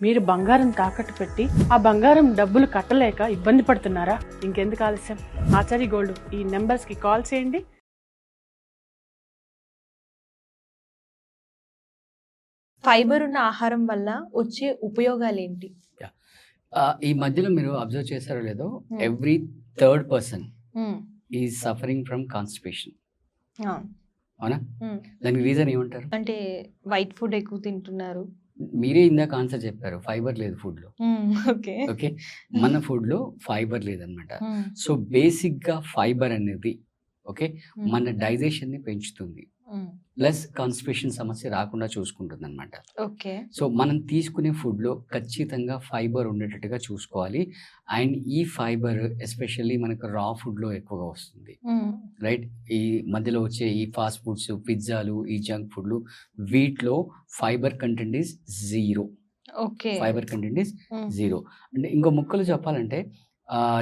మీరు బంగారం తాకట్టు పెట్టి ఆ బంగారం డబ్బులు కట్టలేక ఇబ్బంది పడుతున్నారా? ఇంకెందుకు ఆలస్యం, ఆచారి గోల్డ్ ఈ నెంబర్స్కి కాల్ చేయండి. ఫైబర్ ఉన్న ఆహారం వల్ల వచ్చే ఉపయోగాలు ఏంటి? ఈ మధ్యలో మీరు అబ్జర్వ్ చేశారో లేదో, every third person is suffering from constipation. అవునా? దానికి రీజన్ ఏమంటారు? అంటే వైట్ ఫుడ్ ఎక్కువ తింటున్నారు. మీరే ఇందాక ఆన్సర్ చెప్పారు, ఫైబర్ లేదు ఫుడ్ లో. ఓకే, మన ఫుడ్ లో ఫైబర్ లేదనమాట. సో బేసిక్ గా ఫైబర్ అనేది ఓకే మన డైజెషన్ ని పెంచుతుంది, ప్లస్ కాన్స్టిపేషన్ సమస్య రాకుండా చూసుకుంటుంది అనమాట. ఓకే, సో మనం తీసుకునే ఫుడ్లో ఖచ్చితంగా ఫైబర్ ఉండేటట్టుగా చూసుకోవాలి. అండ్ ఈ ఫైబర్ ఎస్పెషల్లీ మనకు రా ఫుడ్లో ఎక్కువగా వస్తుంది, రైట్? ఈ మధ్యలో వచ్చే ఈ ఫాస్ట్ ఫుడ్స్, పిజ్జాలు, ఈ జంక్ ఫుడ్లు, వీటిలో fibre content is zero. Okay, fibre content is zero. అంటే ఇంకో ముక్కలు చెప్పాలంటే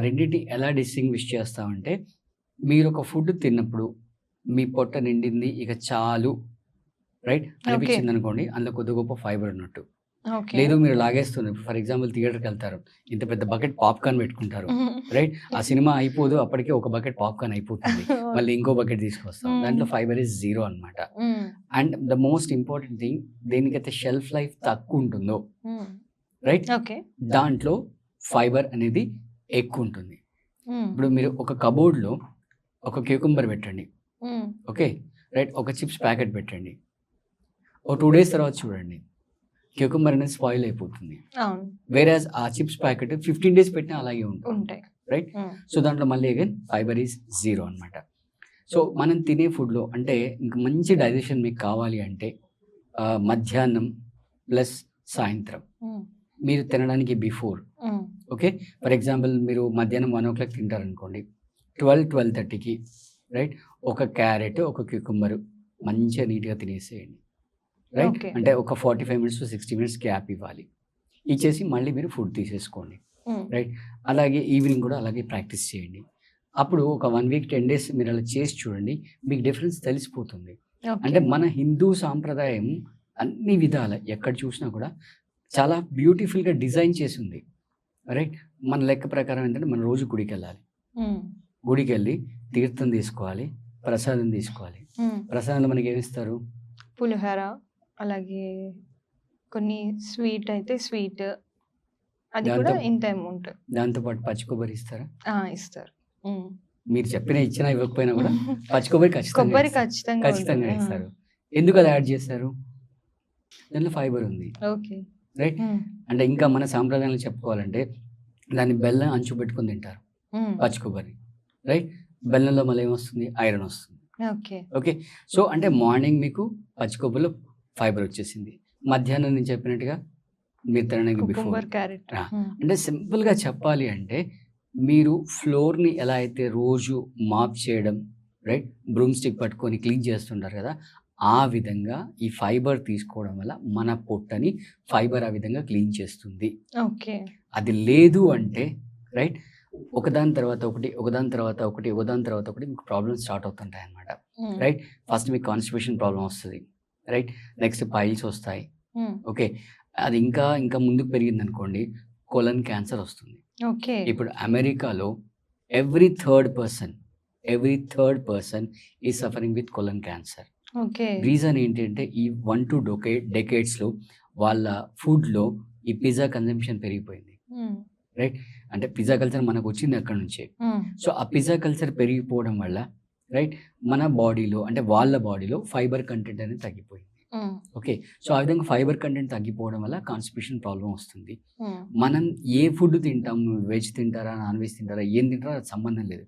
రెండింటి ఎలా డిస్టింగ్విష్ చేస్తామంటే, మీరు ఒక ఫుడ్ తిన్నప్పుడు మీ పొట్ట నిండింది ఇక చాలు, రైట్ అనిపించింది అనుకోండి, అందులో కొద్ది గొప్ప ఫైబర్ ఉన్నట్టు. లేదు మీరు లాగేస్తున్నారు, ఫర్ ఎగ్జాంపుల్ థియేటర్కి వెళ్తారు, ఇంత పెద్ద బకెట్ పాప్కార్న్ పెట్టుకుంటారు, రైట్? ఆ సినిమా అయిపోదు, అప్పటికే ఒక బకెట్ పాప్కార్న్ అయిపోతుంది, మళ్ళీ ఇంకో బకెట్ తీసుకొస్తాం, దాంట్లో ఫైబర్ ఇస్ జీరో అనమాట. And the most important thing, దేనికైతే షెల్ఫ్ లైఫ్ తక్కువ ఉంటుందో, రైట్, దాంట్లో ఫైబర్ అనేది ఎక్కువ ఉంటుంది. ఇప్పుడు మీరు ఒక కబోర్డ్లో ఒక క్యూకంబర్ పెట్టండి, ఓకే, రైట్, ఒక చిప్స్ ప్యాకెట్ పెట్టండి, ఓ 2 days తర్వాత చూడండి క్యూకంబర్ అనేది స్పాయిల్ అయిపోతుంది. వేరేస్ ఆ చిప్స్ ప్యాకెట్ 15 days పెట్టినా అలాగే ఉంటుంది, రైట్? సో దాంట్లో మళ్ళీ అగైన్ ఫైబర్ ఈజ్ జీరో అనమాట. సో మనం తినే ఫుడ్లో అంటే ఇంకా మంచి డైజెషన్ మీకు కావాలి అంటే మధ్యాహ్నం ప్లస్ సాయంత్రం మీరు తినడానికి బిఫోర్, ఓకే, ఫర్ ఎగ్జాంపుల్ మీరు మధ్యాహ్నం 1 o'clock తింటారనుకోండి, 12-12:30కి రైట్ ఒక క్యారెట్, ఒక క్యూకంబర్ మంచిగా నీట్గా తినేసేయండి, రైట్? అంటే ఒక 45 minutes to 60 minutes గ్యాప్ ఇవ్వాలి, ఇచ్చేసి మళ్ళీ మీరు ఫుడ్ తీసేసుకోండి, రైట్? అలాగే ఈవినింగ్ కూడా అలాగే ప్రాక్టీస్ చేయండి. అప్పుడు ఒక 1 week 10 days మీరు అలా చేసి చూడండి, మీకు డిఫరెన్స్ తెలిసిపోతుంది. అంటే మన హిందూ సాంప్రదాయం అన్ని విధాల ఎక్కడ చూసినా కూడా చాలా బ్యూటిఫుల్గా డిజైన్ చేసి ఉంది, రైట్? మన లెక్క ప్రకారం ఏంటంటే మనం రోజు గుడికి వెళ్ళాలి, గుడికి వెళ్ళి తీర్థం తీసుకోవాలి, ప్రసాదం తీసుకోవాలి. ప్రసాదంలో మనకి ఏమిస్తారు? పులిహోర, అలాగే కొన్ని స్వీట్ అయితే స్వీట్, అది కూడా ఇంత అమౌంట్. దాంతోపాటు పచ్చి కొబ్బరి ఇస్తారా? ఇస్తారు. మీరు చెప్పిన ఇచ్చినా ఇవ్వకపోయినా కూడా పచ్చి కొబ్బరి ఖచ్చితంగా ఇస్తారు. ఎందుకు అది యాడ్ చేస్తారు? దాంట్లో ఫైబర్ ఉంది, రైట్? అంటే ఇంకా మన సాంప్రదాయాలు చెప్పుకోవాలంటే దాన్ని బెల్లం అంచు పెట్టుకుని తింటారు, పచ్చి కొబ్బరి, రైట్? బెల్లంలో మళ్ళీ ఏమొస్తుంది? ఐరన్ వస్తుంది, ఓకే. సో అంటే మార్నింగ్ మీకు పచ్చి కొబ్బరిలో ఫైబర్ వచ్చేసింది, మధ్యాహ్నం నేను చెప్పినట్టుగా మీరు తినడానికి బిఫోర్. అంటే సింపుల్గా చెప్పాలి అంటే మీరు ఫ్లోర్ని ఎలా అయితే రోజు మాప్ చేయడం, రైట్, బ్రూమ్ స్టిక్ పట్టుకొని క్లీన్ చేస్తుంటారు కదా, ఆ విధంగా ఈ ఫైబర్ తీసుకోవడం వల్ల మన పొట్టని ఫైబర్ ఆ విధంగా క్లీన్ చేస్తుంది. అది లేదు అంటే రైట్ ఒకదాని తర్వాత ఒకటి మీకు ప్రాబ్లమ్స్ స్టార్ట్ అవుతుంటాయి అన్నమాట, రైట్? ఫస్ట్ మీకు కాన్స్టిపేషన్ ప్రాబ్లం వస్తుంది, రైట్? నెక్స్ట్ పైల్స్ వస్తాయి, ఓకే. అది ఇంకా ముందుకు పెరిగింది అనుకోండి, కొలన్ క్యాన్సర్ వస్తుంది. ఇప్పుడు అమెరికాలో ఎవ్రీ థర్డ్ పర్సన్ ఈ suffering with colon cancer. Reason ఏంటంటే ఈ 1-2 decades లో వాళ్ళ ఫుడ్లో ఈ పిజ్జా కన్జంప్షన్ పెరిగిపోయింది, రైట్? అంటే పిజ్జా కల్చర్ మనకు వచ్చింది అక్కడ నుంచే. సో ఆ పిజ్జా కల్చర్ పెరిగిపోవడం వల్ల రైట్ మన బాడీలో అంటే వాళ్ళ బాడీలో ఫైబర్ కంటెంట్ అనేది తగ్గిపోయింది, ఓకే. సో ఆ విధంగా ఫైబర్ కంటెంట్ తగ్గిపోవడం వల్ల కాన్స్టిపేషన్ ప్రాబ్లం వస్తుంది. మనం ఏ ఫుడ్ తింటాం, వెజ్ తింటారా, నాన్ వెజ్ తింటారా, ఏం తింటారా అది సంబంధం లేదు,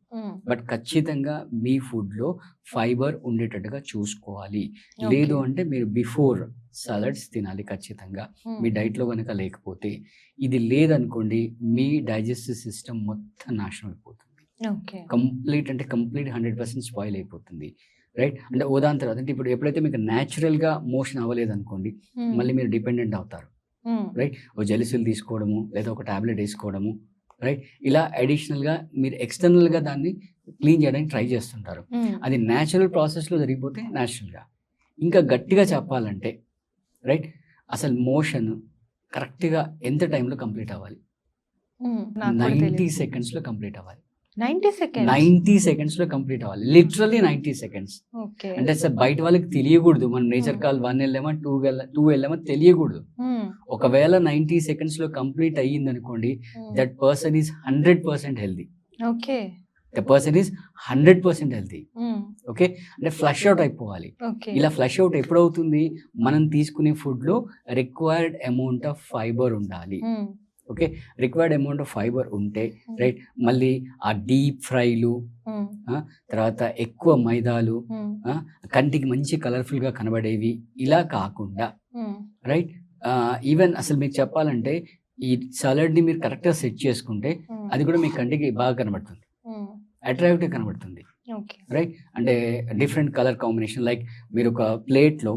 బట్ ఖచ్చితంగా మీ ఫుడ్లో ఫైబర్ ఉండేటట్టుగా చూసుకోవాలి. లేదు అంటే మీరు బిఫోర్ సలాడ్స్ తినాలి ఖచ్చితంగా, మీ డైట్లో కనుక లేకపోతే. ఇది లేదనుకోండి మీ డైజెస్టివ్ సిస్టమ్ మొత్తం నాశనం అయిపోతుంది, కంప్లీట్ 100% స్పాయిల్ అయిపోతుంది, రైట్? అంటే దాని తర్వాత అంటే ఇప్పుడు ఎప్పుడైతే మీకు న్యాచురల్గా మోషన్ అవ్వలేదు అనుకోండి, మళ్ళీ మీరు డిపెండెంట్ అవుతారు, రైట్? ఓ జెలిసిల్ తీసుకోవడము లేదా ఒక టాబ్లెట్ వేసుకోవడము, రైట్? ఇలా అడిషనల్గా మీరు ఎక్స్టర్నల్గా దాన్ని క్లీన్ చేయడానికి ట్రై చేస్తుంటారు. అది న్యాచురల్ ప్రాసెస్లో జరిగిపోతే న్యాచురల్గా. ఇంకా గట్టిగా చెప్పాలంటే రైట్ అసలు మోషన్ కరెక్ట్గా ఎంత టైంలో కంప్లీట్ అవ్వాలి? నాకు కూడా 90 తెలియదు. సెకండ్స్లో కంప్లీట్ అవ్వాలి. 90 సెకండ్స్ 90 సెకండ్స్లో కంప్లీట్ అవ్వాలి, లిటరల్లీ 90 సెకండ్స్. ఓకే. అంటే సార్ బయట వాళ్ళకి తెలియకూడదు మనం నేచర్ కాల్ 1 వెళ్ళామా 2 వెళ్ళామా తెలియకూడదు. ఒకవేళ 90 సెకండ్స్లో కంప్లీట్ అయ్యింది అనుకోండి, that person is 100% healthy. Okay. The person is 100% healthy. Okay, అంటే ఫ్లష్ అవుట్ అయిపోవాలి. ఓకే. ఇలా ఫ్లష్ అవుట్ ఎప్పుడు అవుతుంది? మనం తీసుకునే ఫుడ్లో రిక్వైర్డ్ అమౌంట్ ఆఫ్ ఫైబర్ ఉండాలి. Okay, required amount of fibre ఉంటే రైట్, మళ్ళీ ఆ డీప్ ఫ్రైలు, తర్వాత ఎక్కువ మైదాలు, కంటికి మంచి కలర్ఫుల్గా కనబడేవి ఇలా కాకుండా రైట్, ఈవెన్ అసలు మీకు చెప్పాలంటే ఈ సలాడ్ని మీరు కరెక్ట్గా సెట్ చేసుకుంటే అది కూడా మీ కంటికి బాగా కనబడుతుంది, అట్రాక్టివ్గా కనబడుతుంది. ఓకే. రైట్, అంటే డిఫరెంట్ కలర్ కాంబినేషన్. లైక్ మీరు ఒక ప్లేట్లో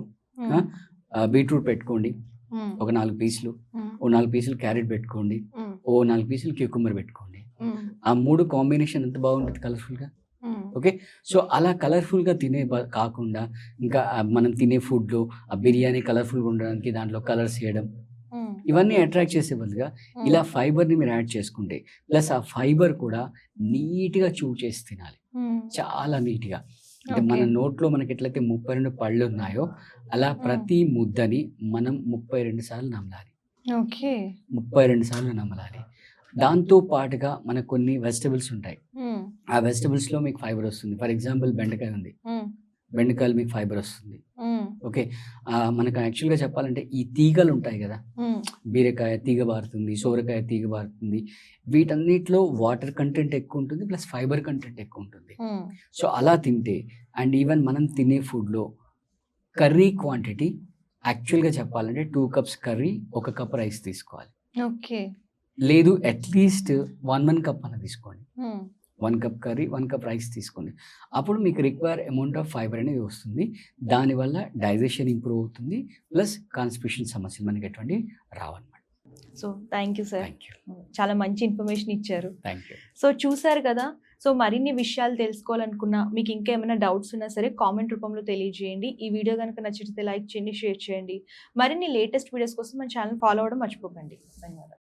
బీట్రూట్ పెట్టుకోండి, ఒక 4 పీసులు, ఓ 4 పీసులు క్యారెట్ పెట్టుకోండి, ఓ 4 పీసులు క్యూకుంబర్ పెట్టుకోండి. ఆ 3 కాంబినేషన్ ఎంత బాగుంటుంది కలర్ఫుల్గా. ఓకే, సో అలా కలర్ఫుల్గా కాకుండా ఇంకా మనం తినే ఫుడ్లో ఆ బిర్యానీ కలర్ఫుల్గా ఉండడానికి దాంట్లో కలర్స్ వేయడం, ఇవన్నీ అట్రాక్ట్ చేసే బదులుగా ఇలా ఫైబర్ని మీరు యాడ్ చేసుకుంటే, ప్లస్ ఆ ఫైబర్ కూడా నీట్గా చూ చేసి తినాలి, చాలా నీట్గా. అంటే మన నోట్లో మనకి ఎట్లయితే 32 పళ్ళు ఉన్నాయో అలా ప్రతి ముద్దని మనం 32 సార్లు నమలాలి. ఓకే. 32 సార్లు నమలాలి. దాంతో పాటుగా మనకు కొన్ని వెజిటబుల్స్ ఉంటాయి, ఆ వెజిటబుల్స్లో మీకు ఫైబర్ వస్తుంది. ఫర్ ఎగ్జాంపుల్ బెండకాయ ఉంది, బెండకాయలు మీకు ఫైబర్ వస్తుంది. ఓకే, మనకు యాక్చువల్గా చెప్పాలంటే ఈ తీగలు ఉంటాయి కదా, బీరకాయ తీగ బారుతుంది, సోరకాయ తీగ బారుతుంది, వీటన్నిటిలో వాటర్ కంటెంట్ ఎక్కువ ఉంటుంది, ప్లస్ ఫైబర్ కంటెంట్ ఎక్కువ ఉంటుంది. సో అలా తింటే, అండ్ ఈవెన్ మనం తినే ఫుడ్లో కర్రీ క్వాంటిటీ యాక్చువల్గా చెప్పాలంటే 2 కప్స్ కర్రీ, 1 కప్ రైస్ తీసుకోవాలి. ఓకే. లేదు అట్లీస్ట్ 1 కప్ అన్న తీసుకోండి, 1 కప్ కర్రీ 1 కప్ రైస్ తీసుకోండి. అప్పుడు మీకు రిక్వైర్ అమౌంట్ ఆఫ్ ఫైబర్ అనేది వస్తుంది. దానివల్ల డైజెషన్ ఇంప్రూవ్ అవుతుంది, ప్లస్ కాన్స్టిపేషన్ సమస్యలు మనకి ఎటువంటి రావన్నమాట. So thank you sir, thank you, చాలా మంచి ఇన్ఫర్మేషన్ ఇచ్చారు. Thank you. సో చూసారు కదా, సో మరిన్ని విషయాలు తెలుసుకోవాలనుకున్నా, మీకు ఇంకా ఏమైనా డౌట్స్ ఉన్నా సరే కామెంట్ రూపంలో తెలియజేయండి. ఈ వీడియో కనుక నచ్చితే లైక్ చేయండి, షేర్ చేయండి. మరిన్ని లేటెస్ట్ వీడియోస్ కోసం మన ఛానల్ ఫాలో అవ్వడం మర్చిపోకండి. ధన్యవాదాలు.